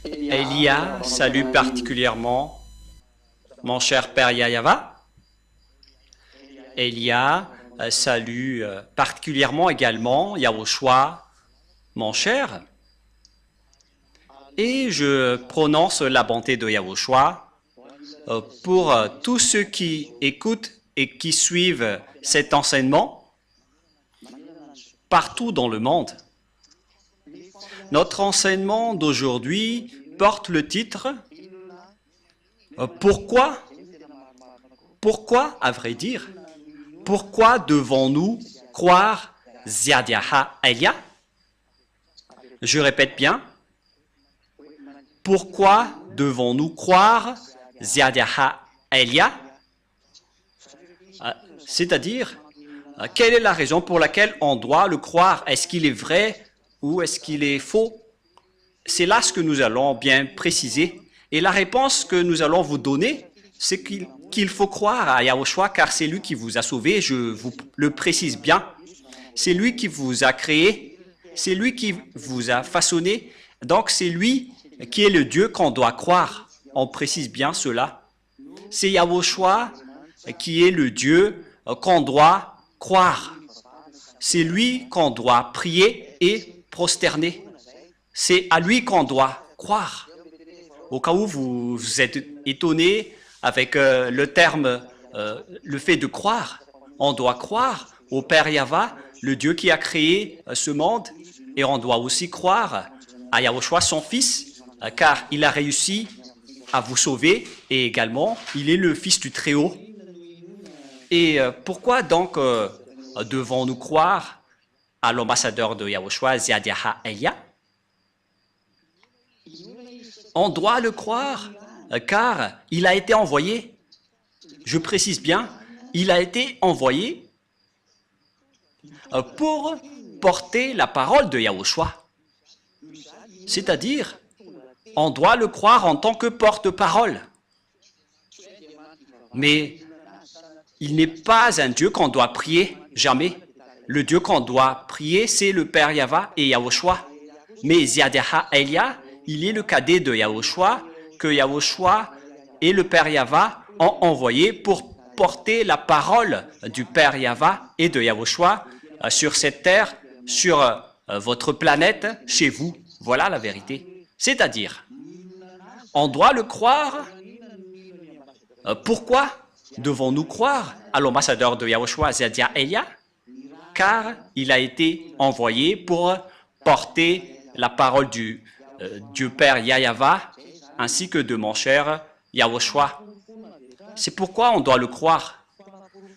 Elia salue particulièrement mon cher père Yayava. Elia salue particulièrement également Yahushua, mon cher. Et je prononce la bonté de Yahushua pour tous ceux qui écoutent et qui suivent cet enseignement partout dans le monde. Notre enseignement d'aujourd'hui porte le titre « Pourquoi, à vrai dire, pourquoi devons-nous croire Ziadiaha Elia ?» Je répète bien, pourquoi devons-nous croire Ziadiaha Elia? C'est-à-dire, quelle est la raison pour laquelle on doit le croire? Est-ce qu'il est vrai ou est-ce qu'il est faux? C'est là ce que nous allons bien préciser. Et la réponse que nous allons vous donner, c'est qu'il faut croire à Yahushua car c'est lui qui vous a sauvé, je vous le précise bien. C'est lui qui vous a créé, c'est lui qui vous a façonné, donc c'est lui qui est le Dieu qu'on doit croire. On précise bien cela. C'est Yahushua qui est le Dieu qu'on doit croire. C'est lui qu'on doit prier et prosterner. C'est à lui qu'on doit croire. Au cas où vous êtes étonné avec le terme, le fait de croire, on doit croire au Père Yahva, le Dieu qui a créé ce monde, et on doit aussi croire à Yahushua, son Fils, car il a réussi à vous sauver, et également, il est le Fils du Très-Haut. Et pourquoi donc devons-nous croire à l'ambassadeur de Yahushua, Ziadiaha Elia? On doit le croire car il a été envoyé. Je précise bien, il a été envoyé pour porter la parole de Yahushua. C'est-à-dire, on doit le croire en tant que porte-parole. Mais il n'est pas un Dieu qu'on doit prier, jamais. Le Dieu qu'on doit prier, c'est le Père Yahva et Yahushua. Mais Ziadiaha Elia, il est le cadet de Yahushua, que Yahushua et le Père Yahva ont envoyé pour porter la parole du Père Yahva et de Yahushua sur cette terre, sur votre planète, chez vous. Voilà la vérité. C'est-à-dire, on doit le croire. Pourquoi devons-nous croire à l'ambassadeur de Yahushua, Ziadiaha Elia? Car il a été envoyé pour porter la parole du Dieu Père Yahva, ainsi que de mon cher Yahushua. C'est pourquoi on doit le croire.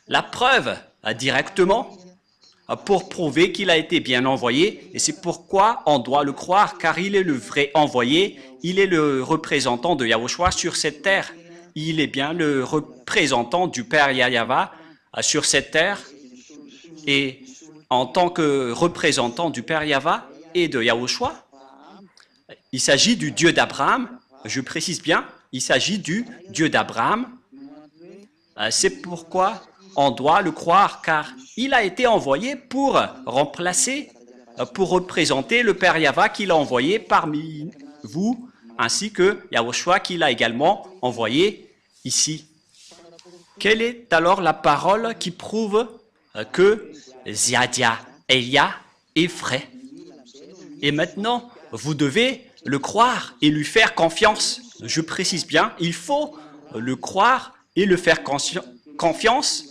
La preuve, directement, pour prouver qu'il a été bien envoyé, et c'est pourquoi on doit le croire, car il est le vrai envoyé, il est le représentant de Yahushua sur cette terre. Il est bien le représentant du Père Yahva sur cette terre, et en tant que représentant du Père Yahva et de Yahushua, il s'agit du Dieu d'Abraham, je précise bien, il s'agit du Dieu d'Abraham. C'est pourquoi on doit le croire, car il a été envoyé pour remplacer, pour représenter le Père Yahva qu'il a envoyé parmi vous, ainsi que Yahushua qu'il a également envoyé ici. Quelle est alors la parole qui prouve que Ziadiaha Elia est vrai? Et maintenant, vous devez le croire et lui faire confiance. Je précise bien, il faut le croire et le faire confiance,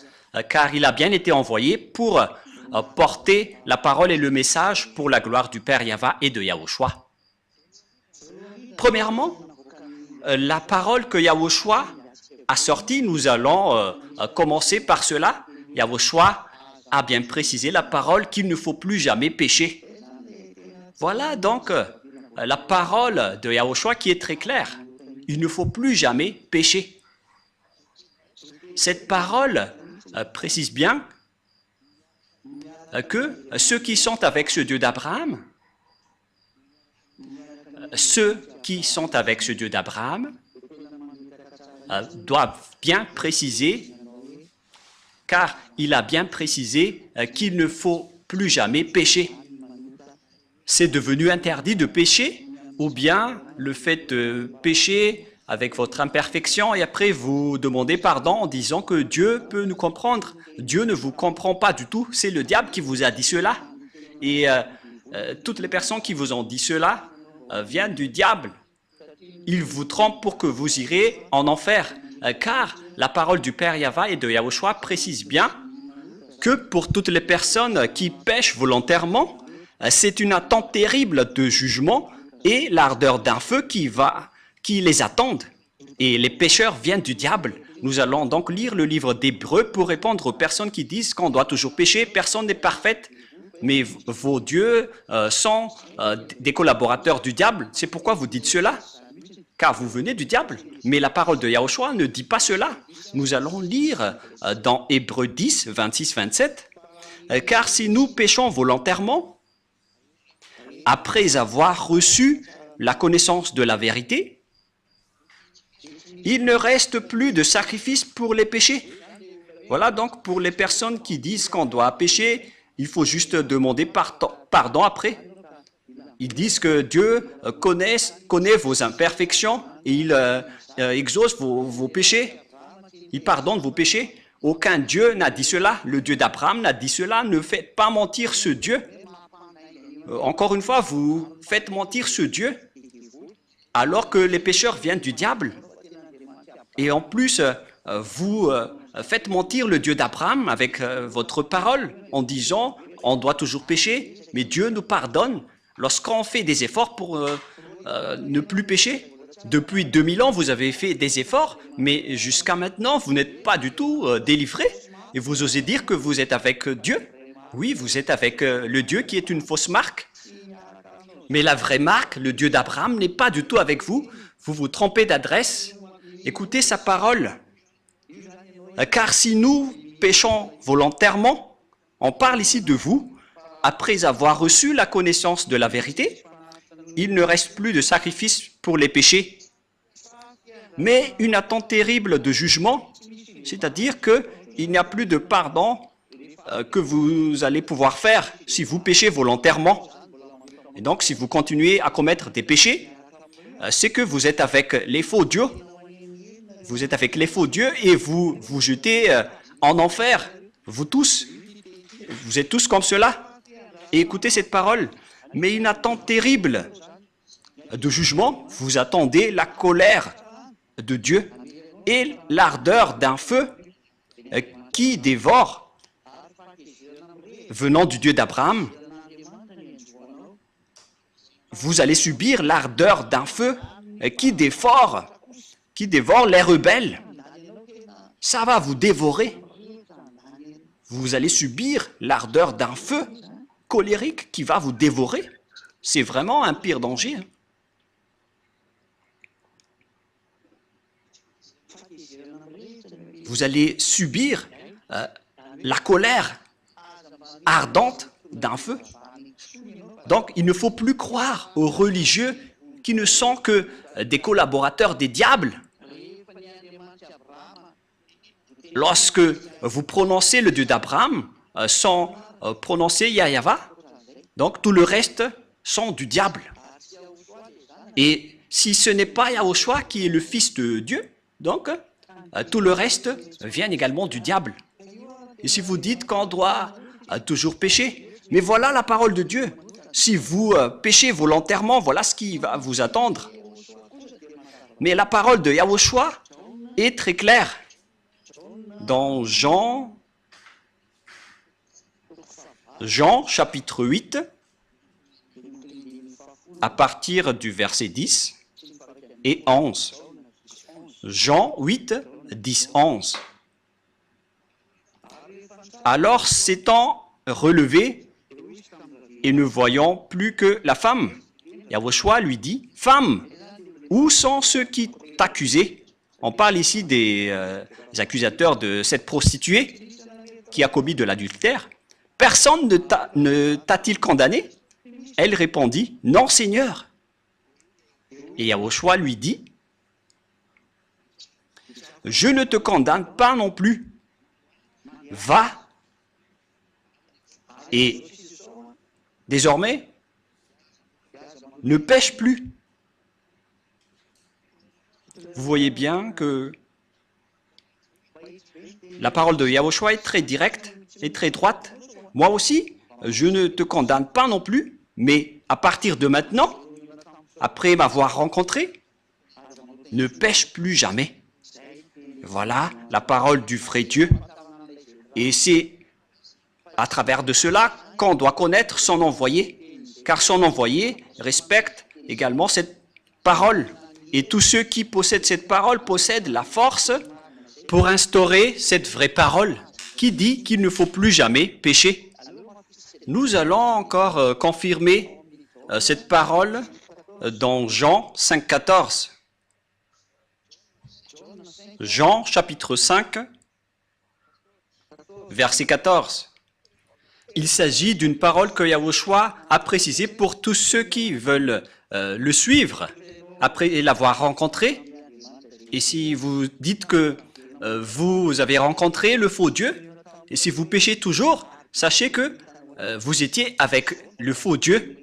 car il a bien été envoyé pour porter la parole et le message pour la gloire du Père Yahva et de Yahushua. Premièrement, la parole que Yahushua a sortie, nous allons commencer par cela. Yahushua a bien précisé la parole qu'il ne faut plus jamais pécher. Voilà donc la parole de Yahushua qui est très claire. Il ne faut plus jamais pécher. Cette parole précise bien que ceux qui sont avec ce Dieu d'Abraham, doivent bien préciser, car il a bien précisé qu'il ne faut plus jamais pécher. C'est devenu interdit de pécher ou bien le fait de pécher avec votre imperfection et après vous demandez pardon en disant que Dieu peut nous comprendre. Dieu ne vous comprend pas du tout, c'est le diable qui vous a dit cela. Et toutes les personnes qui vous ont dit cela viennent du diable. Il vous trompe pour que vous irez en enfer. Car la parole du Père Yahva et de Yahushua précise bien que pour toutes les personnes qui pêchent volontairement, c'est une attente terrible de jugement et l'ardeur d'un feu qui les attendent. Et les pécheurs viennent du diable. Nous allons donc lire le livre d'Hébreux pour répondre aux personnes qui disent qu'on doit toujours pécher. Personne n'est parfaite, mais vos dieux sont des collaborateurs du diable. C'est pourquoi vous dites cela, car vous venez du diable. Mais la parole de Yahushua ne dit pas cela. Nous allons lire dans Hébreux 10, 26-27. Car si nous péchons volontairement, après avoir reçu la connaissance de la vérité, il ne reste plus de sacrifice pour les péchés. Voilà donc pour les personnes qui disent qu'on doit pécher, il faut juste demander pardon après. Ils disent que Dieu connaît vos imperfections et il exauce vos péchés. Il pardonne vos péchés. Aucun Dieu n'a dit cela. Le Dieu d'Abraham n'a dit cela. Ne faites pas mentir ce Dieu. Encore une fois, vous faites mentir ce Dieu alors que les pécheurs viennent du diable. Et en plus, vous faites mentir le Dieu d'Abraham avec votre parole en disant on doit toujours pécher, mais Dieu nous pardonne lorsqu'on fait des efforts pour ne plus pécher. Depuis 2000 ans, vous avez fait des efforts, mais jusqu'à maintenant, vous n'êtes pas du tout délivré. Et vous osez dire que vous êtes avec Dieu. Oui, vous êtes avec le Dieu qui est une fausse marque. Mais la vraie marque, le Dieu d'Abraham, n'est pas du tout avec vous. Vous vous trompez d'adresse. Écoutez sa parole. Car si nous péchons volontairement, on parle ici de vous, après avoir reçu la connaissance de la vérité, il ne reste plus de sacrifice pour les péchés, mais une attente terrible de jugement, c'est-à-dire qu'il n'y a plus de pardon que vous allez pouvoir faire si vous péchez volontairement. Et donc, si vous continuez à commettre des péchés, c'est que vous êtes avec les faux dieux. Vous êtes avec les faux dieux et vous vous jetez en enfer. Vous tous, vous êtes tous comme cela. Et écoutez cette parole. Mais une attente terrible de jugement, vous attendez la colère de Dieu et l'ardeur d'un feu qui dévore, venant du Dieu d'Abraham. Vous allez subir l'ardeur d'un feu qui dévore les rebelles. Ça va vous dévorer. Vous allez subir l'ardeur d'un feu colérique qui va vous dévorer. C'est vraiment un pire danger. Vous allez subir la colère ardente d'un feu. Donc, il ne faut plus croire aux religieux qui ne sont que des collaborateurs des diables. Lorsque vous prononcez le Dieu d'Abraham sans prononcer Yahva, donc tout le reste sont du diable. Et si ce n'est pas Yahushua qui est le Fils de Dieu, donc tout le reste vient également du diable. Et si vous dites qu'on doit toujours pécher, mais voilà la parole de Dieu. Si vous péchez volontairement, voilà ce qui va vous attendre. Mais la parole de Yahushua est très claire. Dans Jean chapitre 8, à partir du verset 10 et 11. Jean 8, 10, 11. Alors s'étant relevé et ne voyant plus que la femme, Yahushua lui dit, « Femme, où sont ceux qui t'accusaient » On parle ici des accusateurs de cette prostituée qui a commis de l'adultère. « Personne ne t'a-t-il condamné » Elle répondit, « Non, Seigneur. » Et Yahushua lui dit, « Je ne te condamne pas non plus. Va. Et désormais, ne pêche plus. Vous voyez bien que la parole de Yahushua est très directe et très droite. Moi aussi, je ne te condamne pas non plus, mais à partir de maintenant, après m'avoir rencontré, ne pêche plus jamais. Voilà la parole du vrai Dieu. Et c'est à travers de cela qu'on doit connaître son envoyé, car son envoyé respecte également cette parole. Et tous ceux qui possèdent cette parole possèdent la force pour instaurer cette vraie parole qui dit qu'il ne faut plus jamais pécher. Nous allons encore confirmer cette parole dans Jean 5,14. Jean chapitre 5, verset 14. Il s'agit d'une parole que Yahushua a précisée pour tous ceux qui veulent le suivre après l'avoir rencontré. Et si vous dites que vous avez rencontré le faux Dieu, et si vous péchez toujours, sachez que vous étiez avec le faux Dieu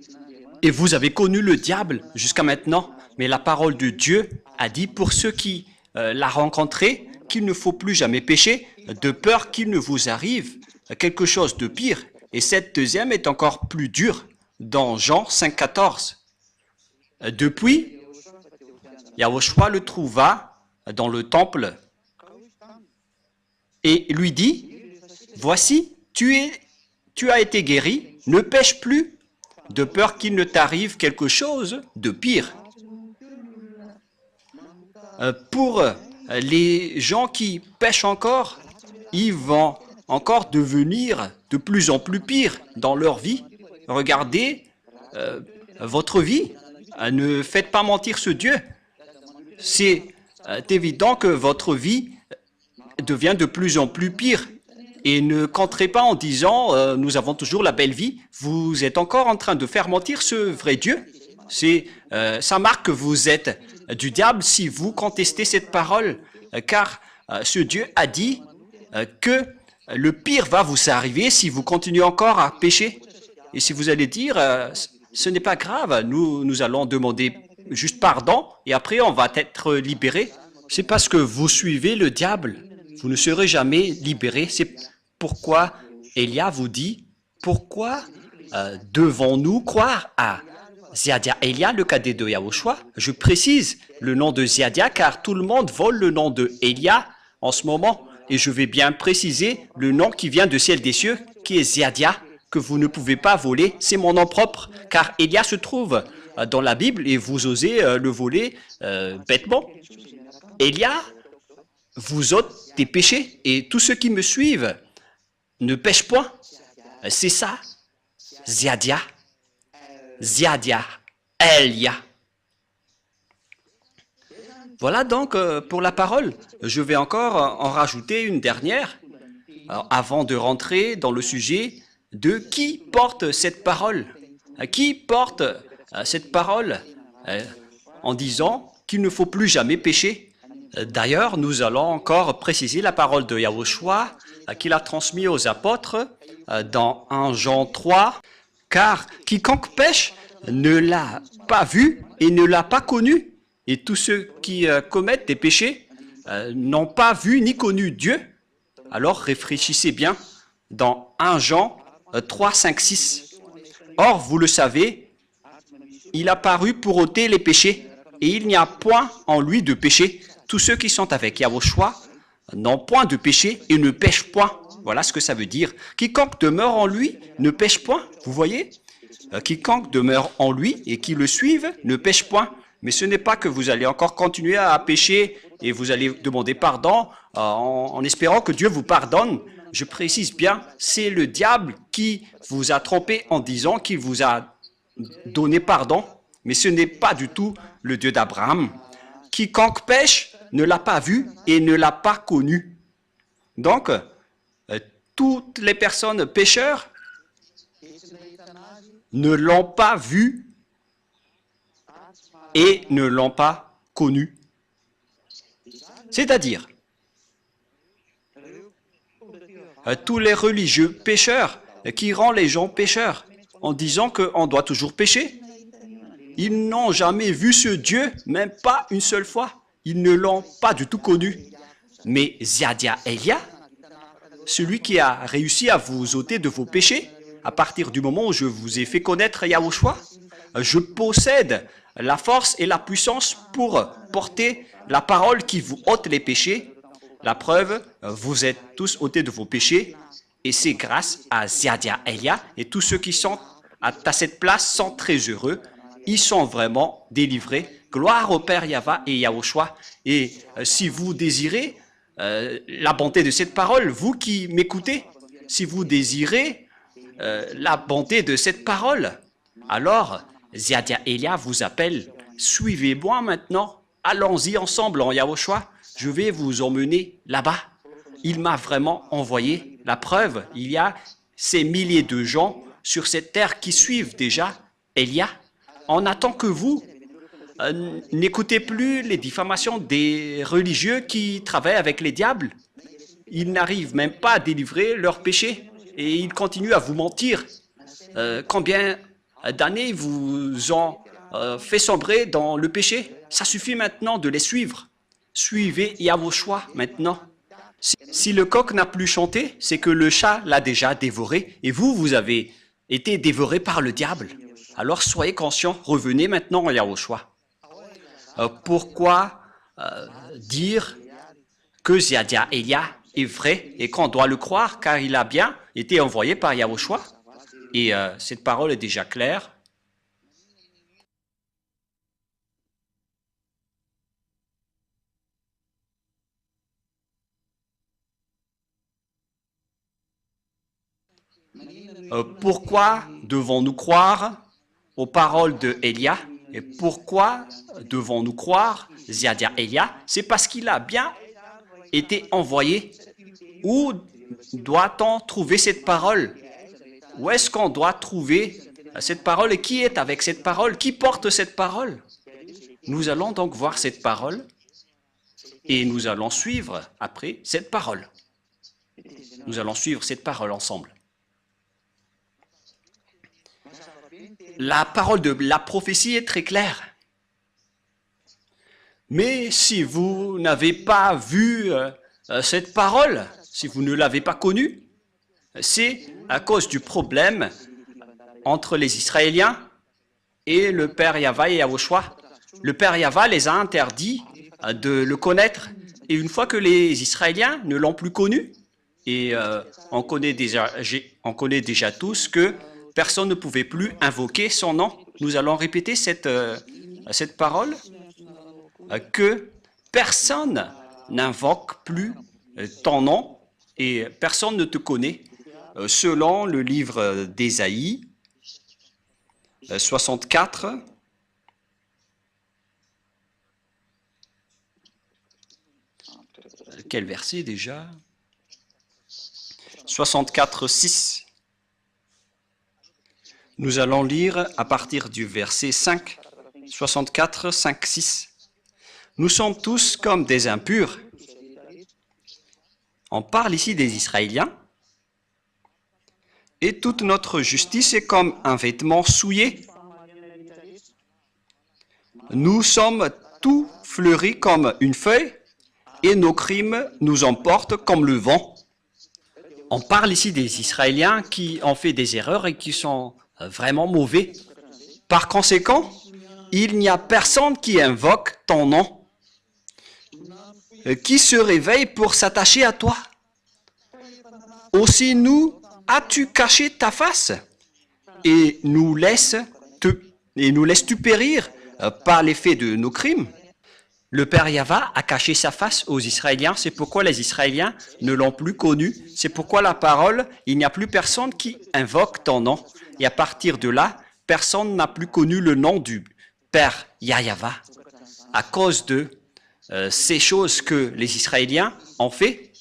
et vous avez connu le diable jusqu'à maintenant. Mais la parole de Dieu a dit pour ceux qui l'a rencontré qu'il ne faut plus jamais pécher de peur qu'il ne vous arrive quelque chose de pire. Et cette deuxième est encore plus dure dans Jean 5,14. Depuis, Yahushua le trouva dans le temple et lui dit, « Voici, tu as été guéri, ne pêche plus, de peur qu'il ne t'arrive quelque chose de pire. » Pour les gens qui pêchent encore, ils vont encore devenir de plus en plus pires dans leur vie. Regardez votre vie. Ne faites pas mentir ce Dieu. C'est évident que votre vie devient de plus en plus pire. Et ne comptez pas en disant nous avons toujours la belle vie. Vous êtes encore en train de faire mentir ce vrai Dieu. Ça marque que vous êtes du diable si vous contestez cette parole, car ce Dieu a dit que le pire va vous arriver si vous continuez encore à pécher. Et si vous allez dire, ce n'est pas grave, nous allons demander juste pardon et après on va être libéré. C'est parce que vous suivez le diable. Vous ne serez jamais libéré. C'est pourquoi Elia vous dit, pourquoi devons-nous croire à Ziadia Elia, le cadet de Yahushua? Je précise le nom de Ziadia car tout le monde vole le nom de Elia en ce moment. Et je vais bien préciser le nom qui vient de ciel des cieux, qui est Ziadia, que vous ne pouvez pas voler. C'est mon nom propre, car Elia se trouve dans la Bible et vous osez le voler bêtement. Elia vous ôte des péchés et tous ceux qui me suivent ne pêchent point. C'est ça, Ziadia, Ziadia, Elia. Voilà donc pour la parole. Je vais encore en rajouter une dernière avant de rentrer dans le sujet de qui porte cette parole. Qui porte cette parole en disant qu'il ne faut plus jamais pécher. D'ailleurs, nous allons encore préciser la parole de Yahushua qu'il a transmise aux apôtres dans 1 Jean 3. Car quiconque pêche ne l'a pas vu et ne l'a pas connu. Et tous ceux qui commettent des péchés n'ont pas vu ni connu Dieu. Alors réfléchissez bien dans 1 Jean 3, 5, 6. Or, vous le savez, il a paru pour ôter les péchés, et il n'y a point en lui de péché. Tous ceux qui sont avec Yahushua n'ont point de péché et ne pêchent point. Voilà ce que ça veut dire. Quiconque demeure en lui ne pêche point. Vous voyez? Quiconque demeure en lui et qui le suive ne pêche point. Mais ce n'est pas que vous allez encore continuer à pécher et vous allez demander pardon en espérant que Dieu vous pardonne. Je précise bien, c'est le diable qui vous a trompé en disant qu'il vous a donné pardon. Mais ce n'est pas du tout le Dieu d'Abraham. Quiconque pêche ne l'a pas vu et ne l'a pas connu. Donc, toutes les personnes pécheurs ne l'ont pas vu et ne l'ont pas connu. C'est-à-dire, tous les religieux pécheurs qui rendent les gens pécheurs en disant qu'on doit toujours pécher, ils n'ont jamais vu ce Dieu, même pas une seule fois. ils ne l'ont pas du tout connu. Mais Ziadia Elia, celui qui a réussi à vous ôter de vos péchés, à partir du moment où je vous ai fait connaître Yahushua, je possède la force et la puissance pour porter la parole qui vous ôte les péchés. La preuve, vous êtes tous ôtés de vos péchés et c'est grâce à Ziadia Elia et tous ceux qui sont à cette place sont très heureux. Ils sont vraiment délivrés. Gloire au Père Yahva et Yahushua. Et si vous désirez la bonté de cette parole, vous qui m'écoutez, si vous désirez la bonté de cette parole, alors Ziadia Elia vous appelle, suivez-moi maintenant, allons-y ensemble en Yahushua, je vais vous emmener là-bas. Il m'a vraiment envoyé. La preuve, il y a ces milliers de gens sur cette terre qui suivent déjà Elia. On attend que vous n'écoutez plus les diffamations des religieux qui travaillent avec les diables. Ils n'arrivent même pas à délivrer leurs péchés et ils continuent à vous mentir. Combien d'années vous ont fait sombrer dans le péché? Ça suffit maintenant de les suivre. Suivez Yahushua maintenant. Si le coq n'a plus chanté, c'est que le chat l'a déjà dévoré et vous avez été dévoré par le diable. Alors soyez conscients, revenez maintenant à Yahushua. Pourquoi dire que Ziadia Elia est vrai et qu'on doit le croire car il a bien été envoyé par Yahushua? Et cette parole est déjà claire. Pourquoi devons-nous croire aux paroles de Elia? Et pourquoi devons-nous croire Ziadia Elia? C'est parce qu'il a bien été envoyé. Où doit-on trouver cette parole? Où est-ce qu'on doit trouver cette parole? Et qui est avec cette parole? Qui porte cette parole? Nous allons donc voir cette parole et nous allons suivre après cette parole. Nous allons suivre cette parole ensemble. La parole de la prophétie est très claire. Mais si vous n'avez pas vu cette parole, si vous ne l'avez pas connue, c'est à cause du problème entre les Israéliens et le Père Yahva et Yahushua. Le Père Yahva les a interdits de le connaître. Et une fois que les Israéliens ne l'ont plus connu, et on connaît déjà tous que personne ne pouvait plus invoquer son nom. Nous allons répéter cette parole, que personne n'invoque plus ton nom et personne ne te connaît. Selon le livre d'Ésaïe 64, quel verset déjà? 64, 6. Nous allons lire à partir du verset 5, 64, 5, 6. Nous sommes tous comme des impurs. On parle ici des Israéliens. Et toute notre justice est comme un vêtement souillé. Nous sommes tout fleuris comme une feuille et nos crimes nous emportent comme le vent. On parle ici des Israéliens qui ont fait des erreurs et qui sont vraiment mauvais. Par conséquent, il n'y a personne qui invoque ton nom, qui se réveille pour s'attacher à toi. Aussi nous, as-tu caché ta face et nous laisses-tu périr par l'effet de nos crimes? Le Père Yahva a caché sa face aux Israéliens, c'est pourquoi les Israéliens ne l'ont plus connu, c'est pourquoi la parole, il n'y a plus personne qui invoque ton nom. Et à partir de là, personne n'a plus connu le nom du Père Yahva. À cause de ces choses que les Israéliens ont fait,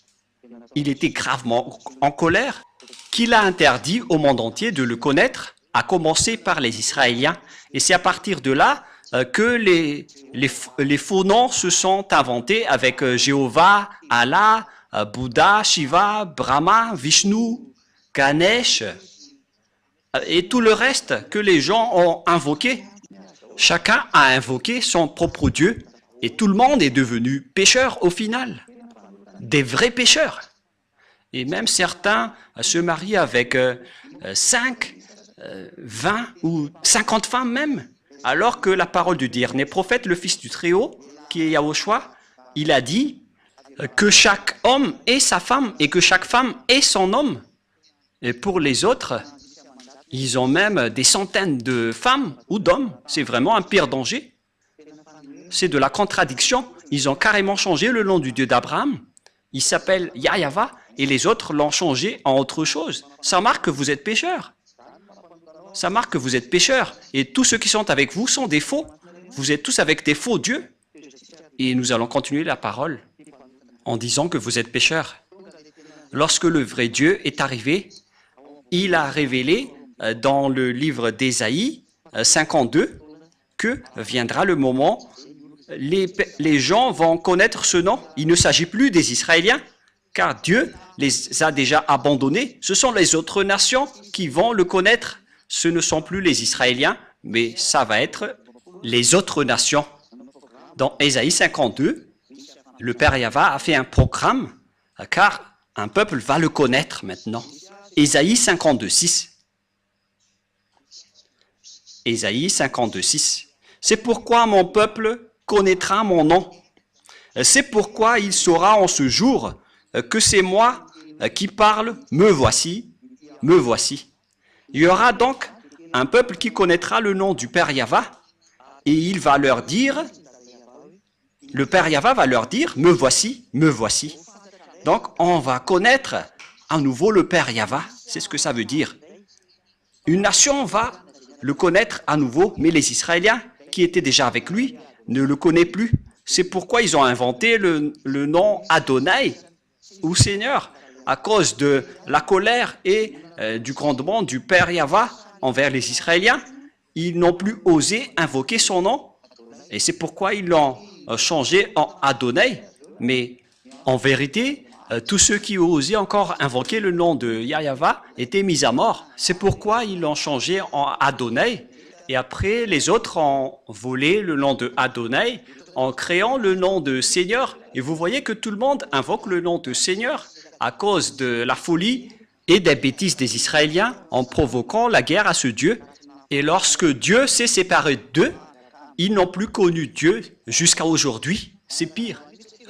il était gravement en colère, qu'il a interdit au monde entier de le connaître, à commencer par les Israéliens. Et c'est à partir de là que les faux noms se sont inventés avec Jéhovah, Allah, Bouddha, Shiva, Brahma, Vishnu, Ganesh et tout le reste que les gens ont invoqué. Chacun a invoqué son propre Dieu Et tout le monde est devenu pécheur au final. Des vrais pécheurs. Et même certains se marient avec 5, 20 ou 50 femmes même. Alors que la parole du dernier prophète, le fils du Très-Haut, qui est Yahushua, il a dit que chaque homme ait sa femme et que chaque femme ait son homme. Et pour les autres, ils ont même des centaines de femmes ou d'hommes. C'est vraiment un pire danger. C'est de la contradiction. Ils ont carrément changé le nom du Dieu d'Abraham. Il s'appelle Yahyawa et les autres l'ont changé en autre chose. Ça marque que vous êtes pécheurs. Ça marque que vous êtes pécheurs. Et tous ceux qui sont avec vous sont des faux. Vous êtes tous avec des faux dieux. Et nous allons continuer la parole en disant que vous êtes pécheurs. Lorsque le vrai Dieu est arrivé, il a révélé dans le livre d'Ésaïe 52 que viendra le moment, les gens vont connaître ce nom. Il ne s'agit plus des Israéliens, car Dieu les a déjà abandonnés. Ce sont les autres nations qui vont le connaître. Ce ne sont plus les Israéliens, mais ça va être les autres nations. Dans Ésaïe 52, le Père Yahva a fait un programme, car un peuple va le connaître maintenant. Ésaïe 52, 6. Ésaïe 52, 6. C'est pourquoi mon peuple connaîtra mon nom. C'est pourquoi il saura en ce jour que c'est moi qui parle, me voici, me voici. Il y aura donc un peuple qui connaîtra le nom du Père Yahva et il va leur dire, le Père Yahva va leur dire, me voici, me voici. Donc on va connaître à nouveau le Père Yahva, c'est ce que ça veut dire. Une nation va le connaître à nouveau, mais les Israéliens qui étaient déjà avec lui ne le connaissent plus. C'est pourquoi ils ont inventé le nom Adonai, ou Seigneur, à cause de la colère et du grondement du Père Yahva envers les Israéliens. Ils n'ont plus osé invoquer son nom, et c'est pourquoi ils l'ont changé en Adonai. Mais en vérité, tous ceux qui osaient encore invoquer le nom de Yahyawa étaient mis à mort. C'est pourquoi ils l'ont changé en Adonai. Et après, les autres ont volé le nom de Adonai en créant le nom de Seigneur. Et vous voyez que tout le monde invoque le nom de Seigneur à cause de la folie et des bêtises des Israéliens en provoquant la guerre à ce Dieu. Et lorsque Dieu s'est séparé d'eux, ils n'ont plus connu Dieu jusqu'à aujourd'hui. C'est pire.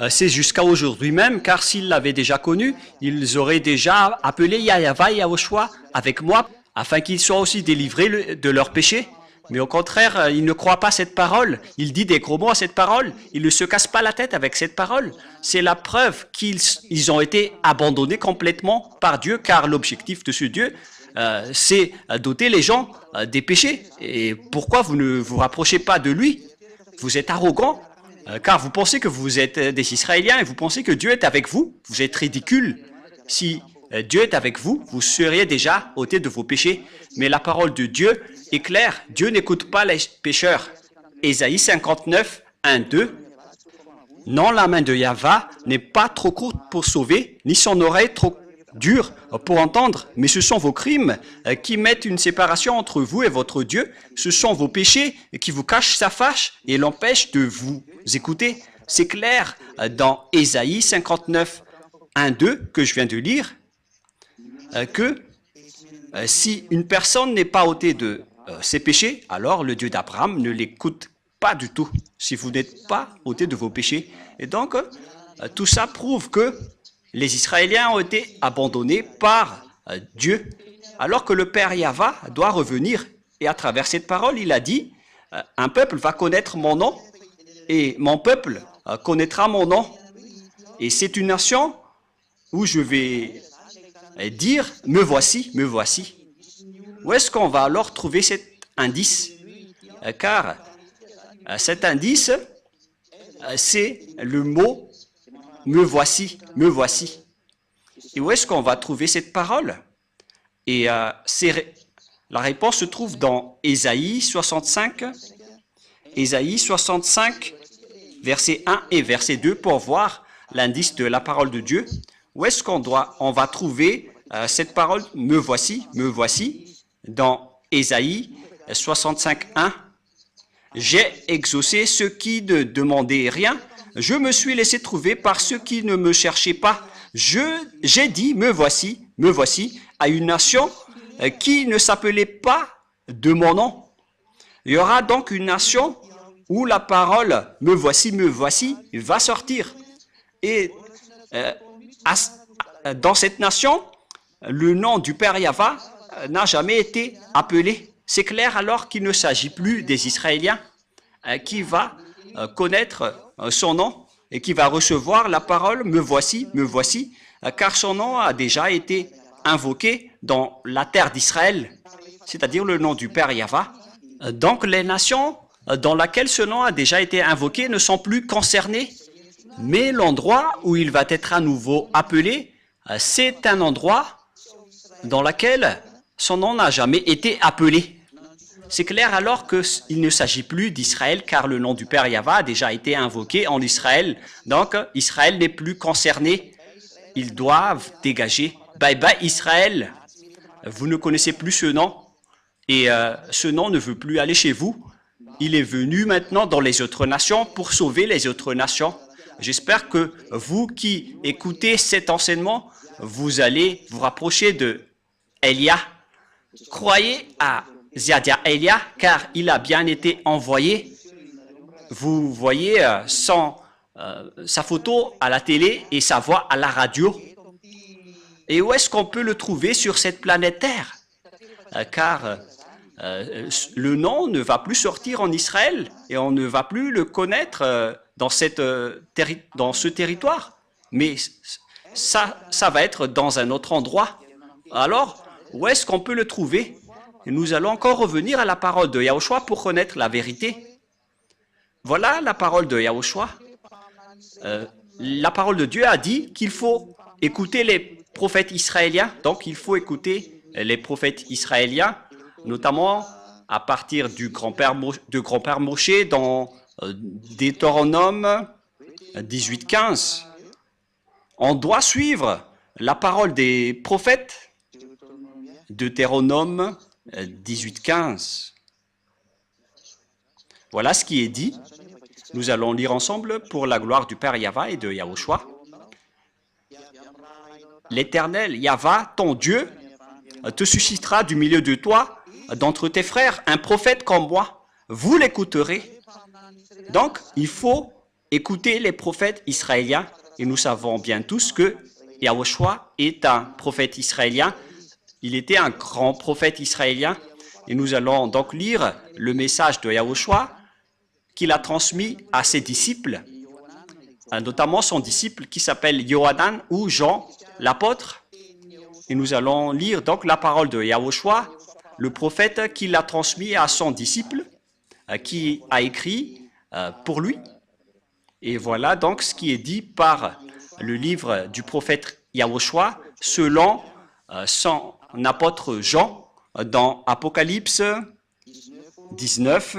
C'est jusqu'à aujourd'hui même, car s'ils l'avaient déjà connu, ils auraient déjà appelé Yahyawa et Yahushua avec moi, afin qu'ils soient aussi délivrés de leurs péchés. Mais au contraire, ils ne croient pas cette parole. Il dit des gros mots à cette parole. Il ne se casse pas la tête avec cette parole. C'est la preuve qu'ils ont été abandonnés complètement par Dieu, car l'objectif de ce Dieu, c'est doter les gens des péchés. Et pourquoi vous ne vous rapprochez pas de lui? Vous êtes arrogant, car vous pensez que vous êtes des Israéliens et vous pensez que Dieu est avec vous. Vous êtes ridicule. Si Dieu est avec vous, vous seriez déjà ôtés de vos péchés. Mais la parole de Dieu est claire. Dieu n'écoute pas les pécheurs. Ésaïe 59, 1, 2. Non, la main de Yahva n'est pas trop courte pour sauver, ni son oreille trop dure pour entendre, mais ce sont vos crimes qui mettent une séparation entre vous et votre Dieu. Ce sont vos péchés qui vous cachent sa face et l'empêchent de vous écouter. C'est clair dans Ésaïe 59, 1, 2 que je viens de lire, que si une personne n'est pas ôtée de ses péchés, alors le Dieu d'Abraham ne l'écoute pas du tout, si vous n'êtes pas ôté de vos péchés. Et donc, tout ça prouve que les Israéliens ont été abandonnés par Dieu, alors que le Père Yahva doit revenir. Et à travers cette parole, il a dit, un peuple va connaître mon nom, et mon peuple connaîtra mon nom. Et c'est une nation où je vais dire, me voici, me voici. Où est-ce qu'on va alors trouver cet indice? Car cet indice, c'est le mot « me voici, me voici ». Et où est-ce qu'on va trouver cette parole? Et la réponse se trouve dans Ésaïe 65, verset 1 et verset 2 pour voir l'indice de la parole de Dieu. Où est-ce qu'on va trouver cette parole « me voici, me voici » dans Ésaïe 65, 1. J'ai exaucé ceux qui ne demandaient rien. Je me suis laissé trouver par ceux qui ne me cherchaient pas. J'ai dit, me voici, à une nation qui ne s'appelait pas de mon nom. Il y aura donc une nation où la parole me voici, va sortir. Et dans cette nation, le nom du Père Yahva n'a jamais été appelé. C'est clair alors qu'il ne s'agit plus des Israéliens qui va connaître son nom et qui va recevoir la parole me voici, car son nom a déjà été invoqué dans la terre d'Israël, c'est-à-dire le nom du Père Yahva. Donc les nations dans lesquelles ce nom a déjà été invoqué ne sont plus concernées, mais l'endroit où il va être à nouveau appelé, c'est un endroit dans lequel son nom n'a jamais été appelé. C'est clair alors qu'il ne s'agit plus d'Israël, car le nom du Père Yahva a déjà été invoqué en Israël. Donc Israël n'est plus concerné. Ils doivent dégager. Bye bye Israël, vous ne connaissez plus ce nom. Et ce nom ne veut plus aller chez vous. Il est venu maintenant dans les autres nations pour sauver les autres nations. J'espère que vous qui écoutez cet enseignement, vous allez vous rapprocher de Elia. Croyez à Ziadia Elia, car il a bien été envoyé. Vous voyez sa photo à la télé et sa voix à la radio. Et où est-ce qu'on peut le trouver sur cette planète Terre? Car le nom ne va plus sortir en Israël et on ne va plus le connaître dans ce territoire. Mais ça va être dans un autre endroit. Alors, où est-ce qu'on peut le trouver? Et nous allons encore revenir à la parole de Yahushua pour connaître la vérité. Voilà la parole de Yahushua. La parole de Dieu a dit qu'il faut écouter les prophètes israéliens. Donc, il faut écouter les prophètes israéliens, notamment à partir du grand-père Moshe dans Deutéronome 18:15. On doit suivre la parole des prophètes. Deutéronome 18:15. Voilà ce qui est dit. Nous allons lire ensemble pour la gloire du Père Yahva et de Yahushua. L'Éternel Yahva, ton Dieu, te suscitera du milieu de toi, d'entre tes frères, un prophète comme moi. Vous l'écouterez. Donc, il faut écouter les prophètes israéliens. Et nous savons bien tous que Yahushua est un prophète israélien. Il était un grand prophète israélien. Et nous allons donc lire le message de Yahushua qu'il a transmis à ses disciples, notamment son disciple qui s'appelle Yohanan ou Jean, l'apôtre. Et nous allons lire donc la parole de Yahushua, le prophète qui l'a transmis à son disciple, qui a écrit pour lui. Et voilà donc ce qui est dit par le livre du prophète Yahushua selon son apôtre Jean dans Apocalypse 19.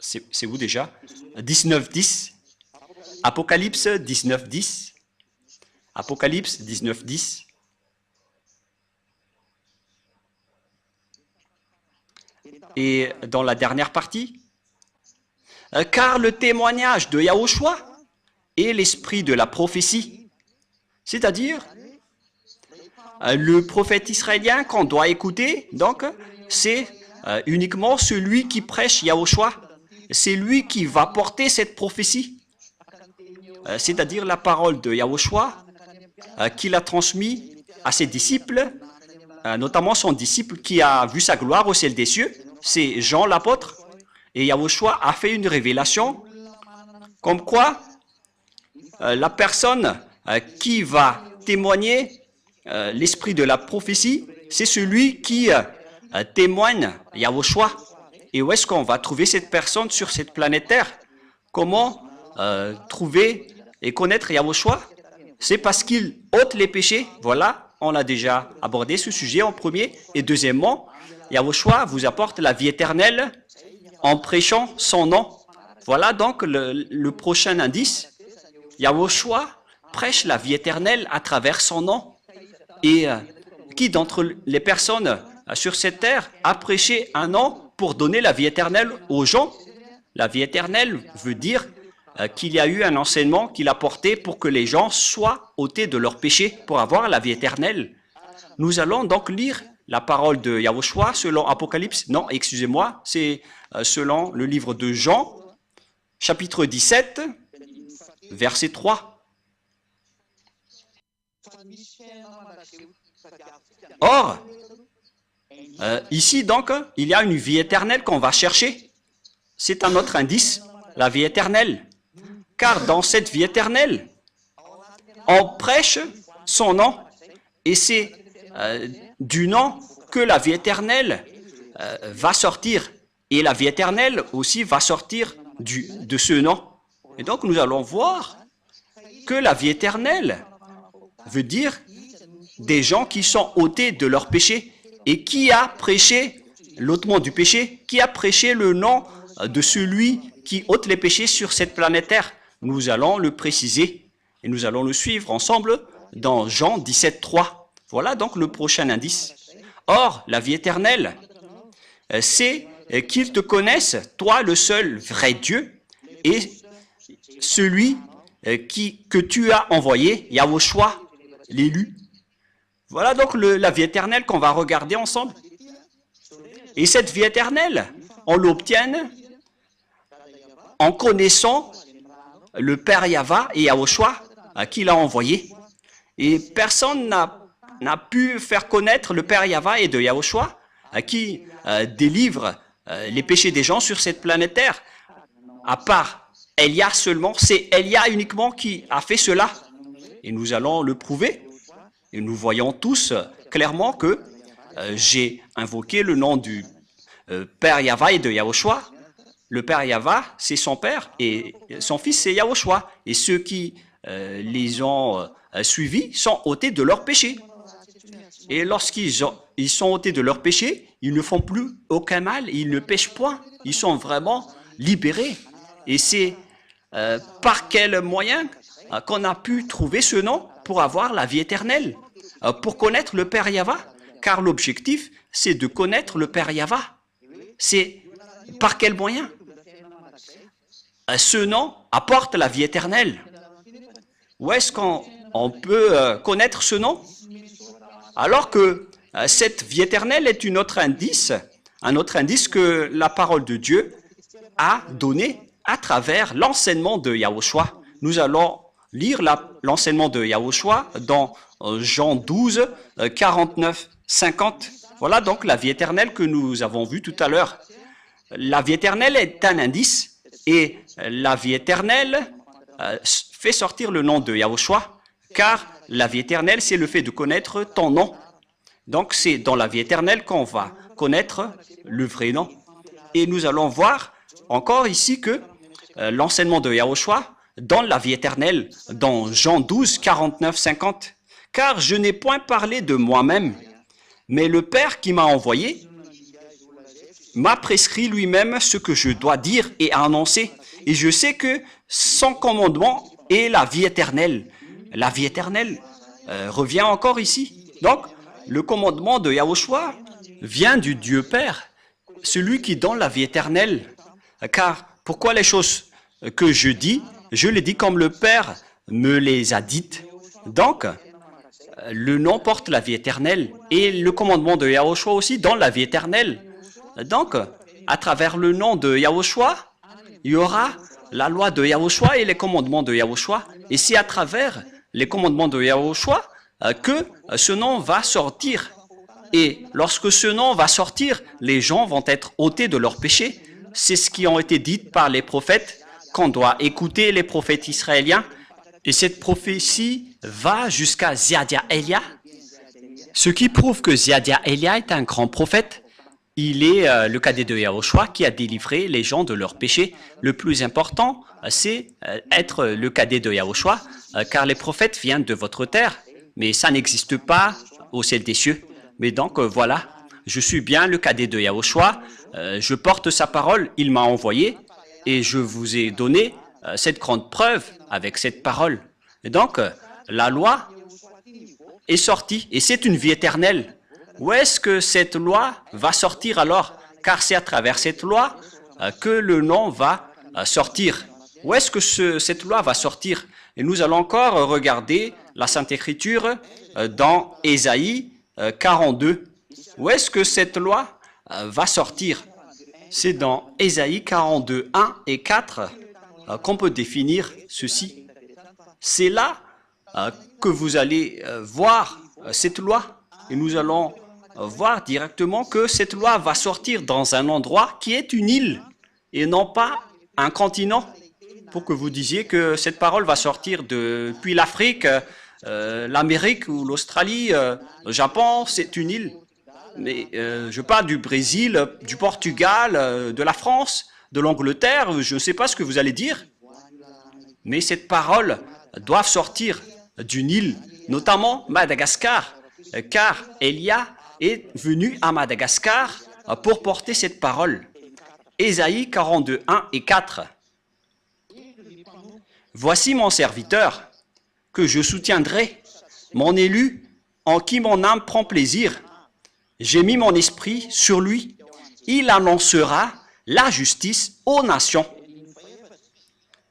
C'est où déjà? 19:10. Apocalypse 19:10. Apocalypse 19:10. Et dans la dernière partie, car le témoignage de Yahushua est l'esprit de la prophétie, c'est-à-dire le prophète israélien qu'on doit écouter, donc c'est uniquement celui qui prêche Yahushua. C'est lui qui va porter cette prophétie, c'est-à-dire la parole de Yahushua qu'il a transmis à ses disciples, notamment son disciple qui a vu sa gloire au ciel des cieux, c'est Jean l'apôtre. Et Yahushua a fait une révélation comme quoi la personne qui va témoigner l'esprit de la prophétie, c'est celui qui témoigne Yahushua. Et où est-ce qu'on va trouver cette personne sur cette planète Terre? Comment trouver et connaître Yahushua? C'est parce qu'il ôte les péchés. Voilà, on a déjà abordé ce sujet en premier. Et deuxièmement, Yahushua vous apporte la vie éternelle en prêchant son nom. Voilà donc le prochain indice. Yahushua prêche la vie éternelle à travers son nom. Et qui d'entre les personnes sur cette terre a prêché un an pour donner la vie éternelle aux gens. La vie éternelle veut dire qu'il y a eu un enseignement qu'il a porté pour que les gens soient ôtés de leurs péchés pour avoir la vie éternelle. Nous allons donc lire la parole de Yahushua selon Apocalypse. Non, excusez-moi, c'est selon le livre de Jean, chapitre 17, verset 3. Or, ici donc, il y a une vie éternelle qu'on va chercher. C'est un autre indice, la vie éternelle. Car dans cette vie éternelle, on prêche son nom. Et c'est du nom que la vie éternelle va sortir. Et la vie éternelle aussi va sortir de ce nom. Et donc nous allons voir que la vie éternelle veut dire des gens qui sont ôtés de leur péché. Et qui a prêché l'ôtement du péché? Qui a prêché le nom de celui qui ôte les péchés sur cette planète Terre? Nous allons le préciser et nous allons le suivre ensemble dans Jean 17, 3. Voilà donc le prochain indice. Or, la vie éternelle, c'est qu'ils te connaissent, toi le seul vrai Dieu, et celui que tu as envoyé, Yahushua, l'élu. Voilà donc la vie éternelle qu'on va regarder ensemble. Et cette vie éternelle, on l'obtient en connaissant le Père Yahva et Yahushua qui l'a envoyé. Et personne n'a pu faire connaître le Père Yahva et de Yahushua qui délivre les péchés des gens sur cette planète Terre. À part Elia seulement, c'est Elia uniquement qui a fait cela. Et nous allons le prouver. Et nous voyons tous clairement que j'ai invoqué le nom du Père Yahva et de Yahushua. Le Père Yahva, c'est son Père, et son Fils, c'est Yahushua. Et ceux qui les ont suivis sont ôtés de leurs péchés. Et lorsqu'ils sont ôtés de leurs péchés, ils ne font plus aucun mal, ils ne pêchent point. Ils sont vraiment libérés. Et c'est par quel moyen qu'on a pu trouver ce nom pour avoir la vie éternelle, pour connaître le Père Yahva, car l'objectif, c'est de connaître le Père Yahva. C'est par quel moyen? Ce nom apporte la vie éternelle. Où est-ce qu'on peut connaître ce nom? Alors que cette vie éternelle est un autre indice que la parole de Dieu a donné à travers l'enseignement de Yahushua. Nous allons lire l'enseignement de Yahushua dans Jean 12, 49, 50. Voilà donc la vie éternelle que nous avons vue tout à l'heure. La vie éternelle est un indice et la vie éternelle fait sortir le nom de Yahushua, car la vie éternelle, c'est le fait de connaître ton nom. Donc c'est dans la vie éternelle qu'on va connaître le vrai nom. Et nous allons voir encore ici que l'enseignement de Yahushua dans la vie éternelle, dans Jean 12, 49, 50. Car je n'ai point parlé de moi-même, mais le Père qui m'a envoyé m'a prescrit lui-même ce que je dois dire et annoncer. Et je sais que son commandement est la vie éternelle. La vie éternelle revient encore ici. Donc, le commandement de Yahushua vient du Dieu Père, celui qui donne la vie éternelle. Car pourquoi les choses que je dis, je les dis comme le Père me les a dites. Donc, le nom porte la vie éternelle et le commandement de Yahushua aussi donne la vie éternelle. Donc, à travers le nom de Yahushua, il y aura la loi de Yahushua et les commandements de Yahushua. Et c'est à travers les commandements de Yahushua que ce nom va sortir. Et lorsque ce nom va sortir, les gens vont être ôtés de leurs péchés. C'est ce qui a été dit par les prophètes, qu'on doit écouter les prophètes israéliens. Et cette prophétie va jusqu'à Ziadia Elia, ce qui prouve que Ziadia Elia est un grand prophète. Il est le cadet de Yahushua qui a délivré les gens de leurs péchés. Le plus important, c'est être le cadet de Yahushua, car les prophètes viennent de votre terre, mais ça n'existe pas au ciel des cieux. Mais donc voilà, je suis bien le cadet de Yahushua, je porte sa parole, il m'a envoyé, et je vous ai donné cette grande preuve avec cette parole. Et donc, la loi est sortie, et c'est une vie éternelle. Où est-ce que cette loi va sortir alors? Car c'est à travers cette loi que le nom va sortir. Où est-ce que cette loi va sortir? Et nous allons encore regarder la Sainte Écriture dans Ésaïe 42. Où est-ce que cette loi va sortir? C'est dans Ésaïe 42, 1 et 4 qu'on peut définir ceci. C'est là que vous allez voir cette loi. Et nous allons voir directement que cette loi va sortir dans un endroit qui est une île et non pas un continent. Pour que vous disiez que cette parole va sortir depuis l'Afrique, l'Amérique ou l'Australie, le Japon, c'est une île. Mais je parle du Brésil, du Portugal, de la France, de l'Angleterre, je ne sais pas ce que vous allez dire. Mais cette parole doit sortir d'une île, notamment Madagascar, car Élia est venu à Madagascar pour porter cette parole. Ésaïe 42, 1 et 4. Voici mon serviteur, que je soutiendrai, mon élu, en qui mon âme prend plaisir. J'ai mis mon esprit sur lui. Il annoncera la justice aux nations.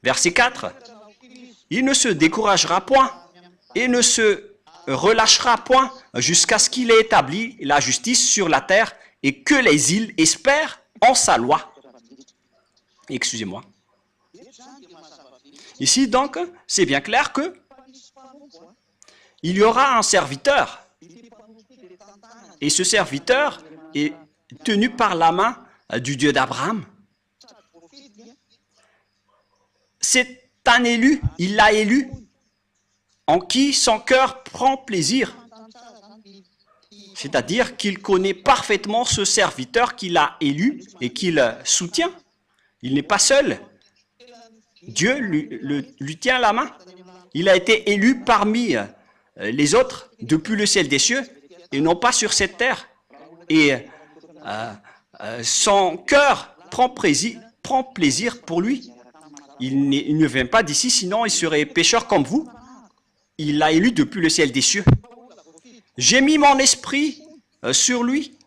Verset 4. Il ne se découragera point et ne se relâchera point jusqu'à ce qu'il ait établi la justice sur la terre et que les îles espèrent en sa loi. Excusez-moi. Ici, donc, c'est bien clair que il y aura un serviteur. Et ce serviteur est tenu par la main du Dieu d'Abraham. C'est un élu, il l'a élu, en qui son cœur prend plaisir. C'est-à-dire qu'il connaît parfaitement ce serviteur qu'il a élu et qu'il soutient. Il n'est pas seul. Dieu lui tient la main. Il a été élu parmi les autres depuis le ciel des cieux et non pas sur cette terre. Et son cœur prend plaisir pour lui. Il ne vient pas d'ici, sinon il serait pécheur comme vous. Il l'a élu depuis le ciel des cieux. J'ai mis mon esprit sur lui.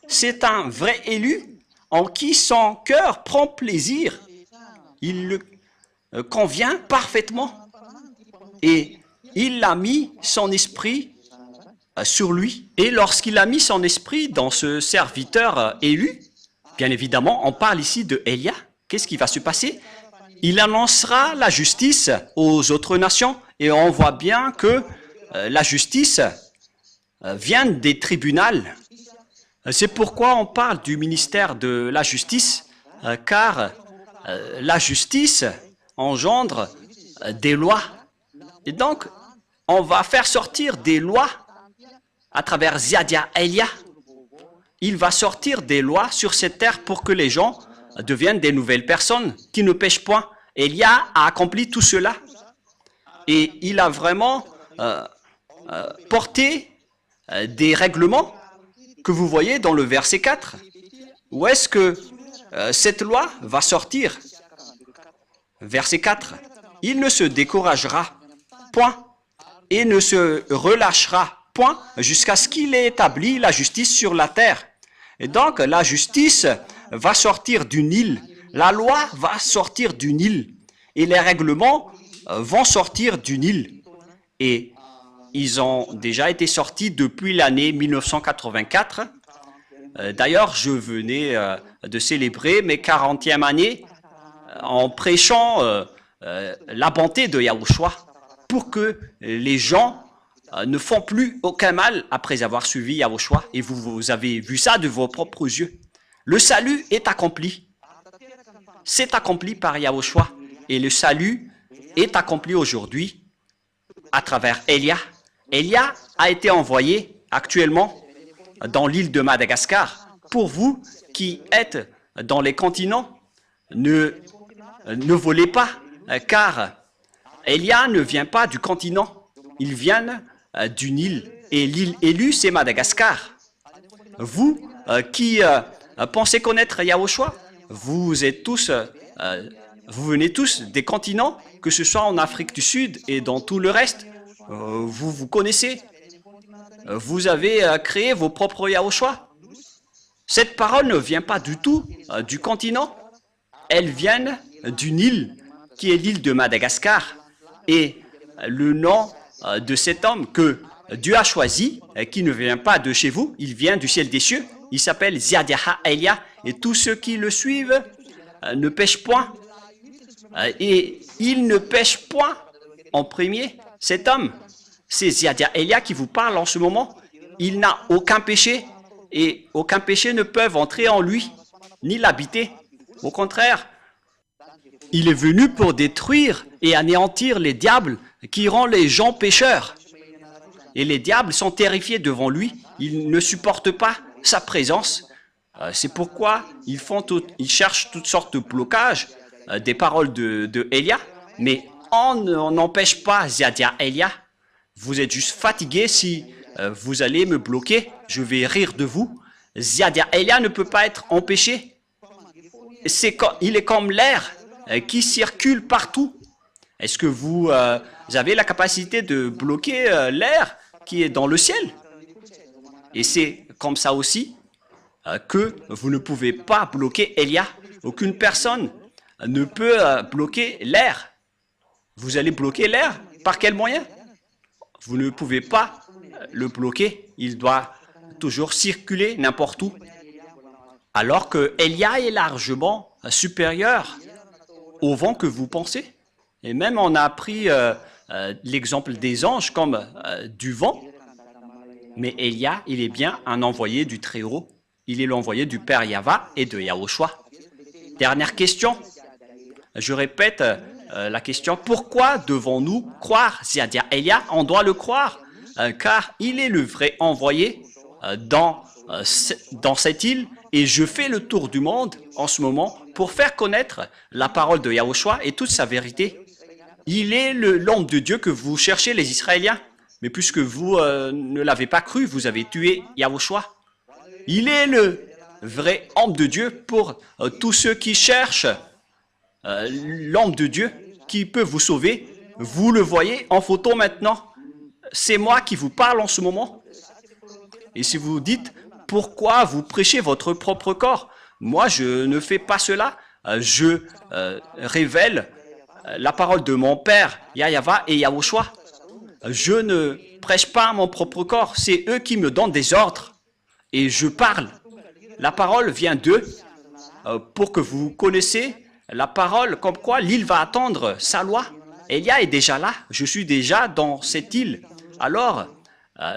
C'est un vrai élu en qui son cœur prend plaisir. Il le convient parfaitement. Et il a mis son esprit sur lui. Et lorsqu'il a mis son esprit dans ce serviteur élu, bien évidemment, on parle ici de Élia. Qu'est-ce qui va se passer? Il annoncera la justice aux autres nations. Et on voit bien que la justice vient des tribunaux. C'est pourquoi on parle du ministère de la justice, car la justice engendre des lois. Et donc, on va faire sortir des lois à travers Ziadia Elia. Il va sortir des lois sur cette terre pour que les gens deviennent des nouvelles personnes qui ne pêchent point. Elia a accompli tout cela. Et il a vraiment porté des règlements que vous voyez dans le verset 4. Où est-ce que cette loi va sortir? Verset 4. Il ne se découragera point et ne se relâchera point jusqu'à ce qu'il ait établi la justice sur la terre. Et donc, la justice va sortir d'une île. La loi va sortir d'une île. Et les règlements vont sortir d'une île. Et ils ont déjà été sortis depuis l'année 1984. D'ailleurs, je venais de célébrer mes 40e années en prêchant la bonté de Yahushua pour que les gens ne font plus aucun mal après avoir suivi Yahushua. Et vous avez vu ça de vos propres yeux. Le salut est accompli. C'est accompli par Yahushua. Et le salut est accompli aujourd'hui à travers Élia. Élia a été envoyé actuellement dans l'île de Madagascar. Pour vous qui êtes dans les continents, ne volez pas, car Élia ne vient pas du continent. Il vient d'une île. Et l'île élue, c'est Madagascar. Vous qui pensez connaître Yahushua, vous venez tous des continents, que ce soit en Afrique du Sud et dans tout le reste. Vous connaissez. vous avez créé vos propres Yahushua. Cette parole ne vient pas du tout du continent. Elle vient d'une île qui est l'île de Madagascar. Et le nom de cet homme que Dieu a choisi, qui ne vient pas de chez vous, il vient du ciel des cieux. Il s'appelle Ziadiaha Elia. Et tous ceux qui le suivent ne pêchent point. Et il ne pêche point en premier. Cet homme, c'est Ziadiaha Elia qui vous parle en ce moment. Il n'a aucun péché. Et aucun péché ne peut entrer en lui, ni l'habiter. Au contraire, il est venu pour détruire et anéantir les diables qui rendent les gens pécheurs. Et les diables sont terrifiés devant lui. Ils ne supportent pas sa présence. C'est pourquoi ils cherchent toutes sortes de blocages des paroles de Elia. Mais on n'empêche pas Ziadiaha Elia. Vous êtes juste fatigué si vous allez me bloquer. Je vais rire de vous. Ziadiaha Elia ne peut pas être empêché. Il est comme l'air qui circule partout. Est-ce que vous avez la capacité de bloquer l'air qui est dans le ciel? Et c'est comme ça aussi que vous ne pouvez pas bloquer Elia. Aucune personne ne peut bloquer l'air. Vous allez bloquer l'air? Par quel moyen? Vous ne pouvez pas le bloquer. Il doit toujours circuler n'importe où. Alors que Elia est largement supérieur au vent que vous pensez. Et même on a pris l'exemple des anges comme du vent. Mais Elia, il est bien un envoyé du Très-Haut. Il est l'envoyé du Père Yahva et de Yahushua. Dernière question. Je répète la question. Pourquoi devons-nous croire Ziadiaha Elia? On doit le croire car il est le vrai envoyé dans cette île. Et je fais le tour du monde en ce moment pour faire connaître la parole de Yahushua et toute sa vérité. Il est l'homme de Dieu que vous cherchez, les Israéliens. Mais puisque vous ne l'avez pas cru, vous avez tué Yahushua. Il est le vrai homme de Dieu pour tous ceux qui cherchent l'homme de Dieu qui peut vous sauver. Vous le voyez en photo maintenant. C'est moi qui vous parle en ce moment. Et si vous dites, pourquoi vous prêchez votre propre corps? Moi, je ne fais pas cela. Je révèle la parole de mon Père, Yahva et Yahushua. Je ne prêche pas mon propre corps. C'est eux qui me donnent des ordres. Et je parle. La parole vient d'eux pour que vous connaissiez la parole comme quoi l'île va attendre sa loi. Elia est déjà là. Je suis déjà dans cette île. Alors,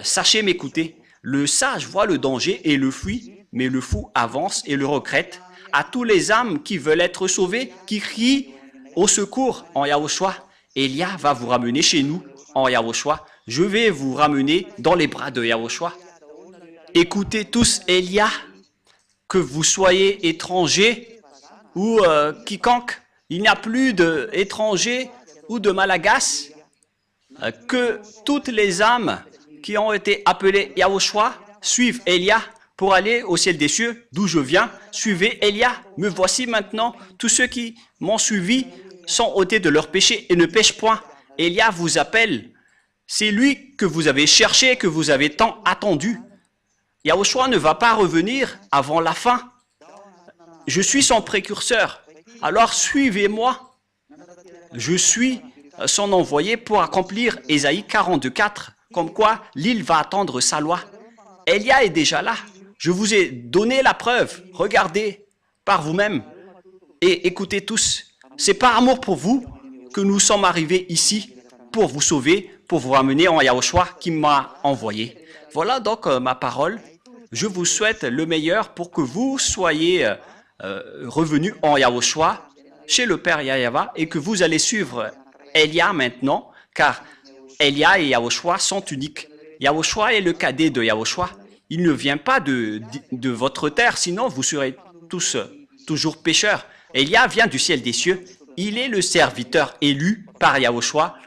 sachez m'écouter. Le sage voit le danger et le fuit, mais le fou avance et le regrette. À tous les âmes qui veulent être sauvées, qui crient au secours en Yahushua, Elia va vous ramener chez nous en Yahushua. Je vais vous ramener dans les bras de Yahushua. Écoutez tous Elia, que vous soyez étrangers ou quiconque. Il n'y a plus d'étrangers ou de malagas. Que toutes les âmes qui ont été appelées Yahushua suivent Elia pour aller au ciel des cieux, d'où je viens. Suivez Elia. Me voici maintenant. Tous ceux qui m'ont suivi sont ôtés de leurs péchés et ne pêchent point. Elia vous appelle. C'est lui que vous avez cherché, que vous avez tant attendu. Yahushua ne va pas revenir avant la fin. Je suis son précurseur. Alors suivez-moi. Je suis son envoyé pour accomplir Ésaïe 42:4, comme quoi l'île va attendre sa loi. Elia est déjà là. Je vous ai donné la preuve. Regardez par vous-même et écoutez tous. C'est par amour pour vous que nous sommes arrivés ici pour vous sauver, pour vous ramener en Yahushua qui m'a envoyé. Voilà donc ma parole. Je vous souhaite le meilleur pour que vous soyez revenus en Yahushua chez le Père Yahva et que vous allez suivre Elia maintenant, car Elia et Yahushua sont uniques. Yahushua est le cadet de Yahushua. Il ne vient pas de votre terre, sinon vous serez tous toujours pécheurs. Elia vient du ciel des cieux. Il est le serviteur élu par Yahushua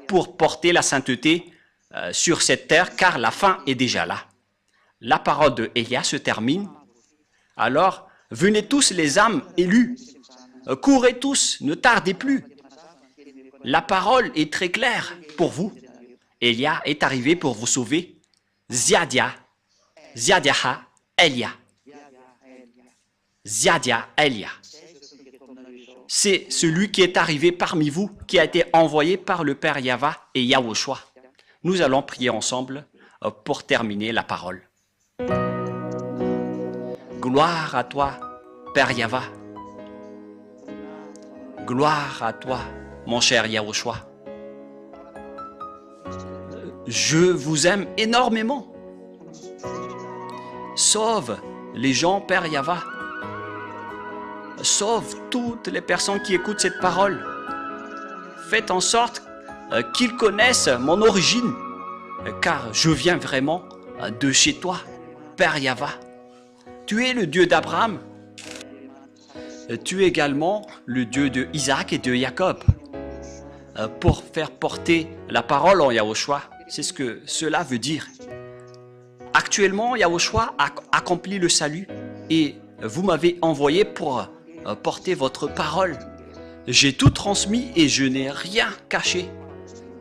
pour porter la sainteté sur cette terre, car la fin est déjà là. La parole de Elia se termine. Alors, venez tous les âmes élues. Courez tous, ne tardez plus. La parole est très claire pour vous. Elia est arrivé pour vous sauver. Ziadia, Ziadiaha, Elia. Ziadia, Elia. C'est celui qui est arrivé parmi vous, qui a été envoyé par le Père Yahva et Yahushua. Nous allons prier ensemble pour terminer la parole. Gloire à toi, Père Yahva. Gloire à toi, mon cher Yahushua. Je vous aime énormément. Sauve les gens, Père Yahva. Sauve toutes les personnes qui écoutent cette parole. Faites en sorte qu'ils connaissent mon origine, car je viens vraiment de chez toi, Père Yahva. Tu es le Dieu d'Abraham. Tu es également le Dieu de Isaac et de Jacob. Pour faire porter la parole en Yahushua, c'est ce que cela veut dire. Actuellement, Yahushua a accompli le salut et vous m'avez envoyé pour porter votre parole. J'ai tout transmis et je n'ai rien caché,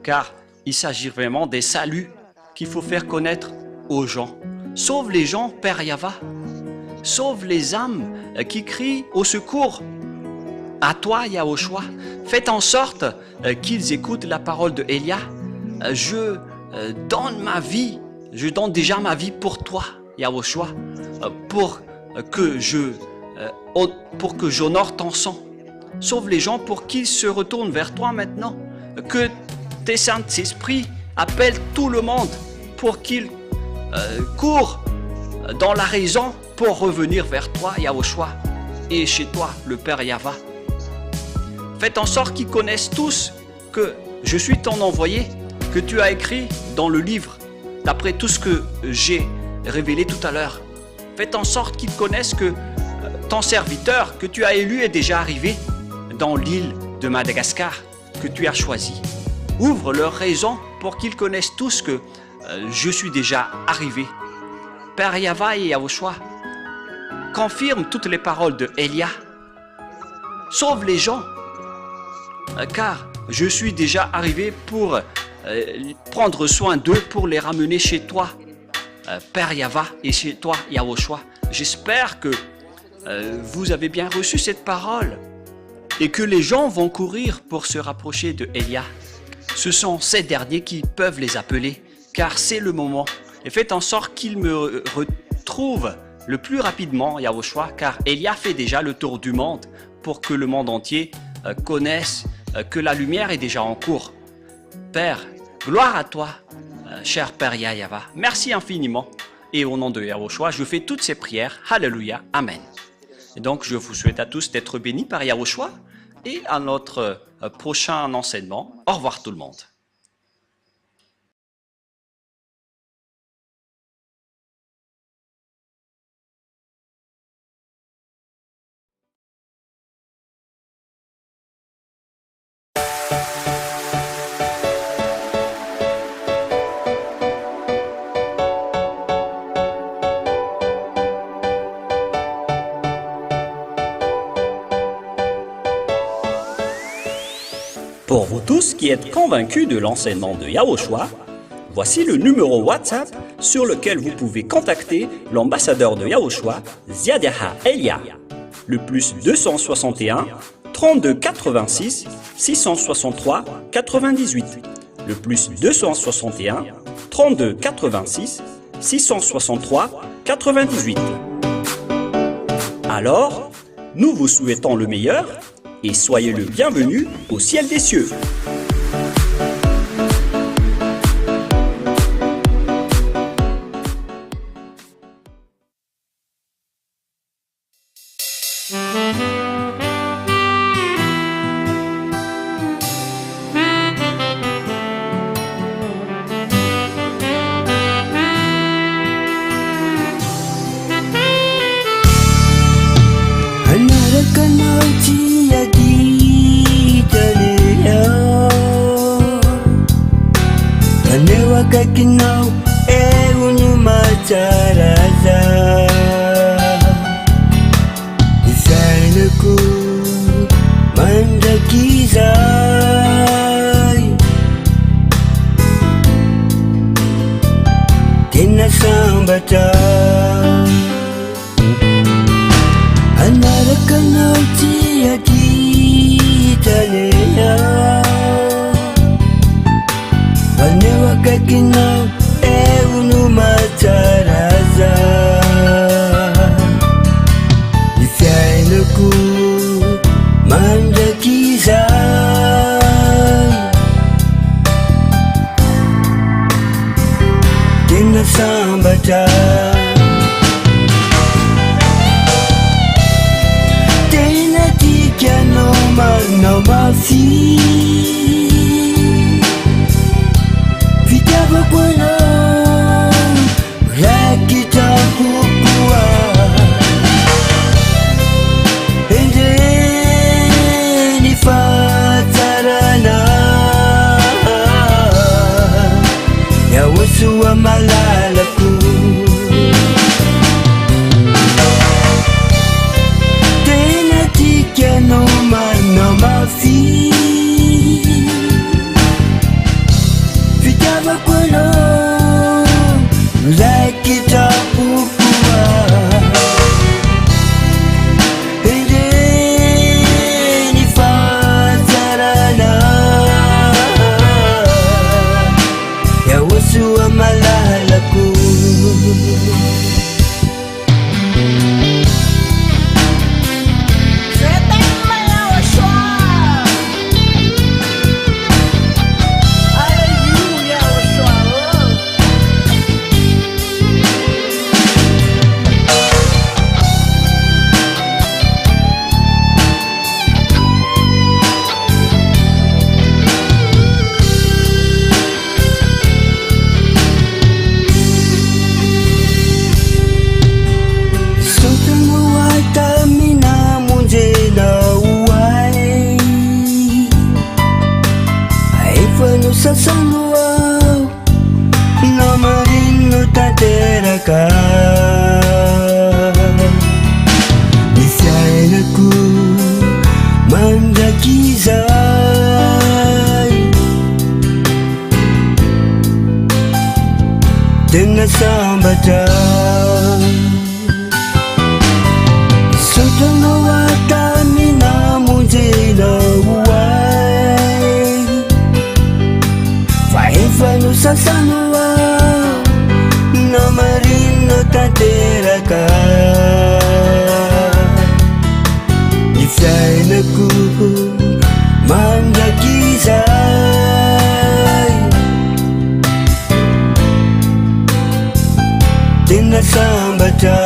car il s'agit vraiment des saluts qu'il faut faire connaître aux gens. Sauve les gens, Père Yahva. Sauve les âmes qui crient au secours. À toi, Yahushua, faites en sorte qu'ils écoutent la parole de Elia. Je donne ma vie, je donne déjà ma vie pour toi, Yahushua, pour que j'honore ton sang. Sauve les gens pour qu'ils se retournent vers toi maintenant. Que tes Saint-Esprits appellent tout le monde pour qu'ils courent dans la raison pour revenir vers toi, Yahushua, et chez toi, le Père Yahva. Faites en sorte qu'ils connaissent tous que je suis ton envoyé, que tu as écrit dans le livre, d'après tout ce que j'ai révélé tout à l'heure. Faites en sorte qu'ils connaissent que ton serviteur que tu as élu est déjà arrivé dans l'île de Madagascar que tu as choisi. Ouvre leur raison pour qu'ils connaissent tous que je suis déjà arrivé. Père Yahva et Yahushua, confirme toutes les paroles de Elia. Sauve les gens, car je suis déjà arrivé pour prendre soin d'eux, pour les ramener chez toi, Père Yahva, et chez toi, Yahushua. J'espère que vous avez bien reçu cette parole et que les gens vont courir pour se rapprocher de Elia. Ce sont ces derniers qui peuvent les appeler, car c'est le moment. Et faites en sorte qu'ils me retrouvent le plus rapidement, Yahushua, car Elia fait déjà le tour du monde pour que le monde entier connaisse que la lumière est déjà en cours. Père, gloire à toi, cher Père Yahva. Merci infiniment. Et au nom de Yahushua, je fais toutes ces prières. Alléluia. Amen. Et donc, je vous souhaite à tous d'être bénis par Yahushua et à notre prochain enseignement. Au revoir tout le monde. Pour vous tous qui êtes convaincus de l'enseignement de Yahushua, voici le numéro WhatsApp sur lequel vous pouvez contacter l'ambassadeur de Yahushua, Ziadiaha Elia, le plus 261 32 86 663 98, le plus 261 32 86 663 98. Alors, nous vous souhaitons le meilleur et soyez le bienvenu au ciel des cieux. Kinau unyu macaraza Zainuku mandakizai Tena tena sambatra anarakanao ty akitanea aneo akaikinao eo no matsaraza ny fiainako mandrakizay tena sambatra tena tikanao manao mafy fitiavako anao raikitra kokoa endreny fahatsarana yaosoa malalako tena tikanao manao mafy fitiavako anao raikitra kokoa endreny fahatsarana yaosoa malalako sasanuau namarino tateraka ny fiainako mandrakizay tena sambatra sotanao atany namonjenao fano sasanoa namarino tateraka ny fiainako mandrakizay tena sambatra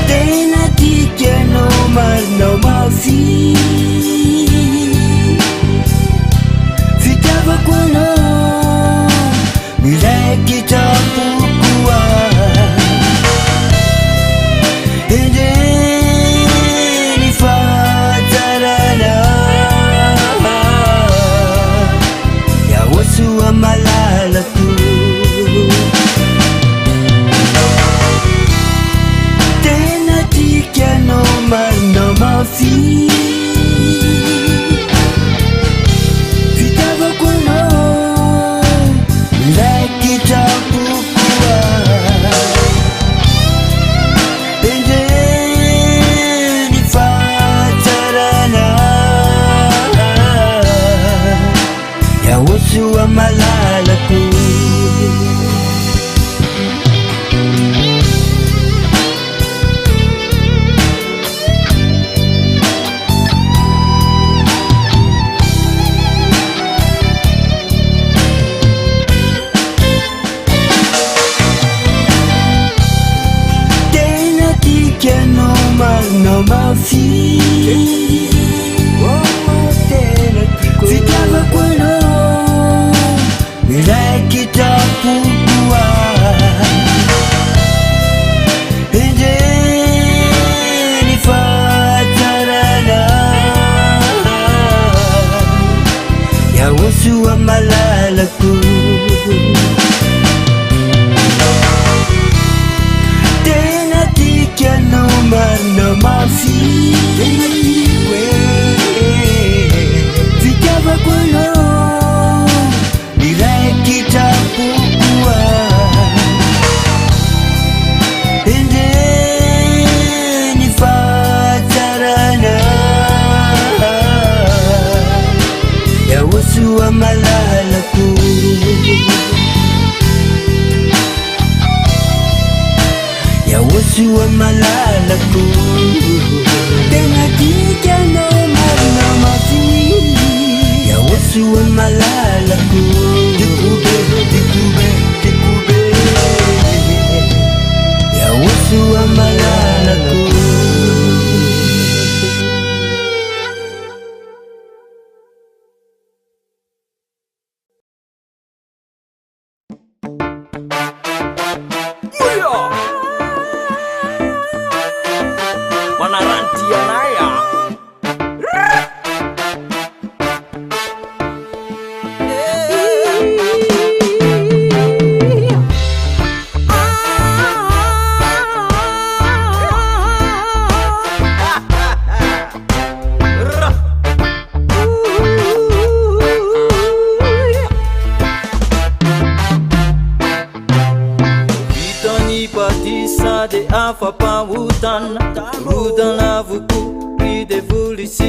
tena tikanao manao mafy fitiavako anao raikitra kokoa endreny fahatsarana yaosoa malalako tena tikanao manao mafy yaosoa malalako tena tikanao manao mafy fitiavako anao raikitra kokoa endreny fahatsarana yaosoa malalako tena tikanao manao mafy fitiavako anao Yawosu amalalako Yawosu amalalako Tena tikiano marina mafini Yawosu amalalako Dekube Yawosu amalalako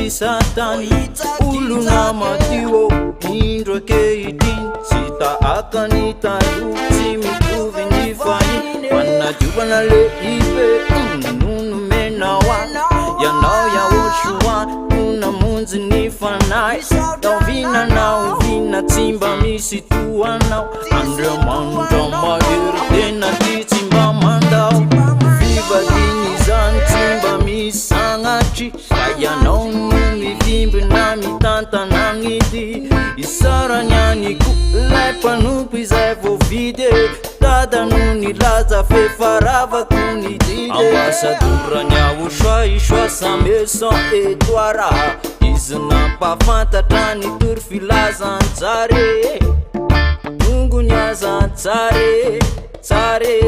Satani uluna matiwo indro keitin sita akanita simi kuvinifani wana jubana le ibe nunu menawa ya now ya woshua una munzi nifanai davina na uvina timba misituwa now andre manda madira tena titimba mandao viva dini zantimba misangachi kaya nonu vimbi na mitanta nangiti isaranyani kulai panupi zaivo vide tada nuni laza fe farava kunidide ambasaduranya ushwa ishwa sambeso etwara izna pafanta tani turfila zanzare mungunya zanzare tsare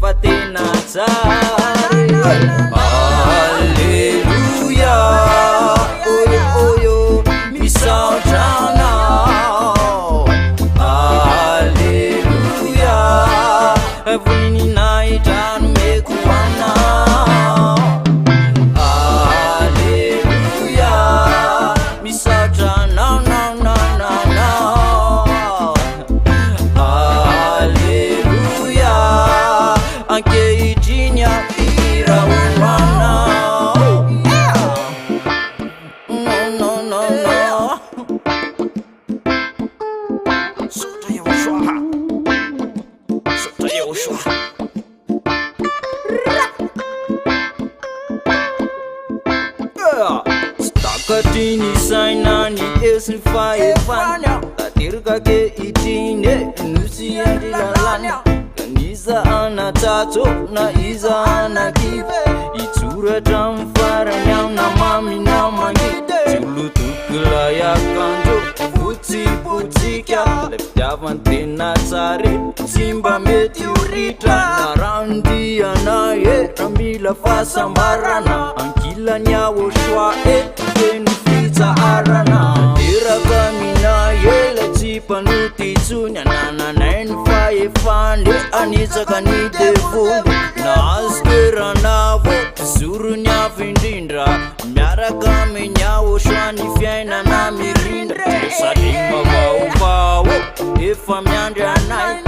fatena tsare hallelujah Katini sainani esni fae fanya Katirka ke itine nusi yandilalana Kaniza ana tato na iza ana kive Itura tamfara nyam na mami na mangide Chulu tukula ya kanjo Futi puti kya Lepjavan na tsare Simba meteorita Narandi ya naye Rambila fasa marana Ankila nyawo shwa Benefita arana Tira kamina yela tipa nuti tunya Nana nainfa efande Anita kanite fundi Na askera navo Suru nya vindindra Myara kame nyawo shwani fyaina na mirinda Sadima vau Efa myandra nai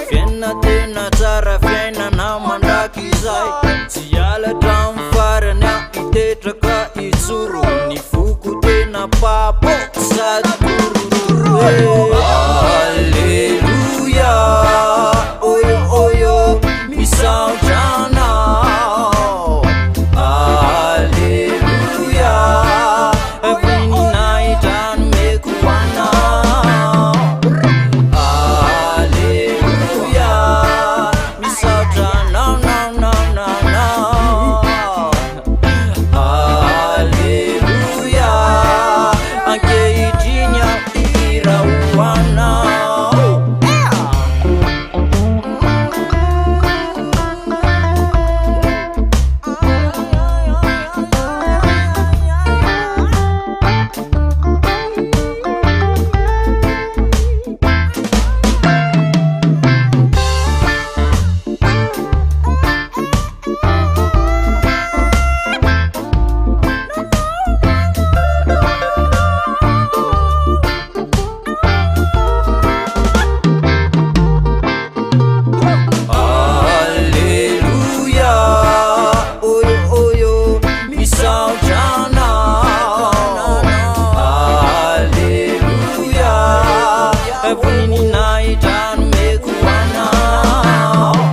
Fyena tena tara fyena na mandaki zai Tiyala tamfara na itetra ka izuru Ni fuku tena papo Sad